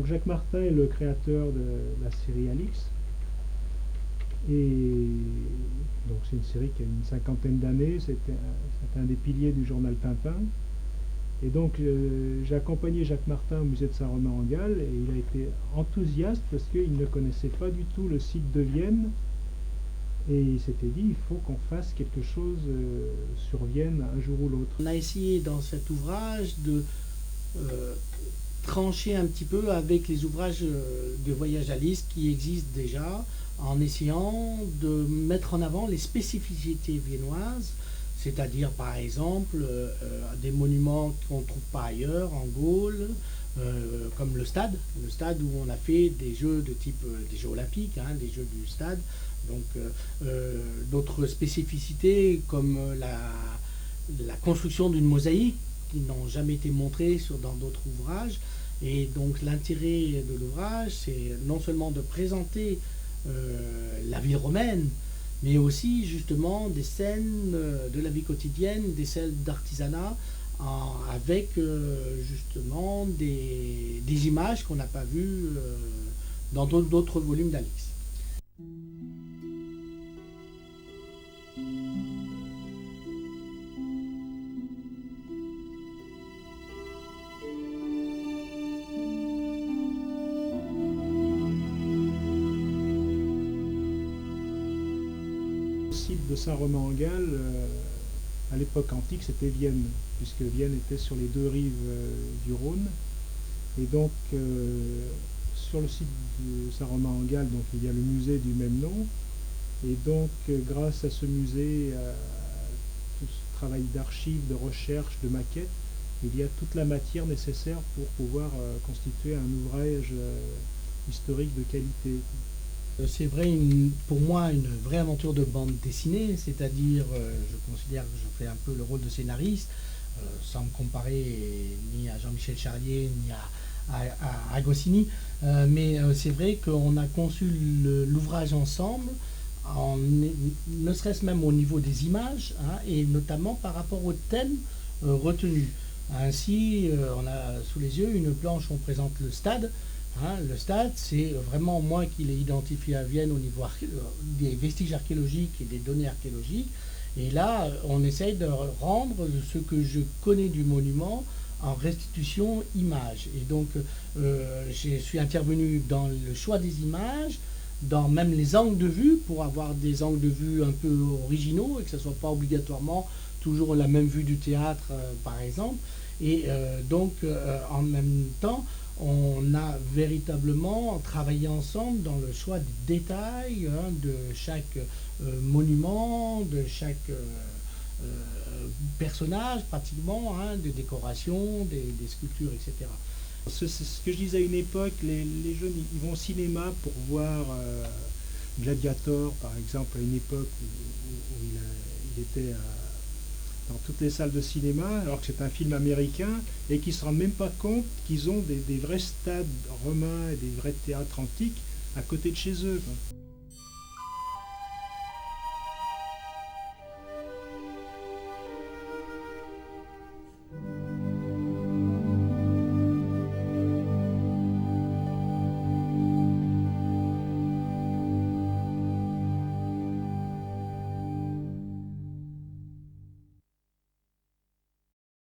Donc Jacques Martin est le créateur de la série Alix. Et donc c'est une série qui a une cinquantaine d'années, c'était un des piliers du journal Tintin. Et donc j'ai accompagné Jacques Martin au musée de Saint-Romain-en-Galles et il a été enthousiaste parce qu'il ne connaissait pas du tout le site de Vienne. Et il s'était dit, il faut qu'on fasse quelque chose sur Vienne un jour ou l'autre. On a essayé dans cet ouvrage de trancher un petit peu avec les ouvrages de voyage à l'Est qui existent déjà, en essayant de mettre en avant les spécificités viennoises, c'est-à-dire par exemple des monuments qu'on ne trouve pas ailleurs, en Gaule, comme le stade où on a fait des jeux de type des jeux olympiques, hein, des jeux du stade. Donc d'autres spécificités comme la construction d'une mosaïque qui n'ont jamais été montrées dans d'autres ouvrages. Et donc l'intérêt de l'ouvrage, c'est non seulement de présenter la ville romaine, mais aussi justement des scènes de la vie quotidienne, des scènes d'artisanat, avec justement des images qu'on n'a pas vues dans d'autres volumes d'Alix. Le site de Saint-Romain-en-Galles, à l'époque antique, c'était Vienne, puisque Vienne était sur les deux rives du Rhône. Et donc, sur le site de Saint-Romain-en-Galles, donc, il y a le musée du même nom. Et donc, grâce à ce musée, à tout ce travail d'archives, de recherche, de maquettes, il y a toute la matière nécessaire pour pouvoir constituer un ouvrage historique de qualité. C'est vrai, pour moi, une vraie aventure de bande dessinée, c'est-à-dire, je considère que je fais un peu le rôle de scénariste, sans me comparer ni à Jean-Michel Charlier, ni à Goscinny, mais c'est vrai qu'on a conçu l'ouvrage ensemble, ne serait-ce même au niveau des images, hein, et notamment par rapport au thème retenu. Ainsi, on a sous les yeux une planche où on présente le stade. Hein, le stade, c'est vraiment moi qui l'ai identifié à Vienne au niveau des vestiges archéologiques et des données archéologiques. Et là, on essaye de rendre ce que je connais du monument en restitution image. Et donc, je suis intervenu dans le choix des images, dans même les angles de vue, pour avoir des angles de vue un peu originaux et que ce ne soit pas obligatoirement toujours la même vue du théâtre, par exemple. Et donc, en même temps, on a véritablement travaillé ensemble dans le choix des détails, hein, de chaque monument, de chaque personnage pratiquement, hein, des décorations, des sculptures, etc. C'est ce que je disais à une époque, les jeunes ils vont au cinéma pour voir Gladiator par exemple, à une époque où il était dans toutes les salles de cinéma, alors que c'est un film américain, et qui ne se rendent même pas compte qu'ils ont des vrais stades romains et des vrais théâtres antiques à côté de chez eux, quoi.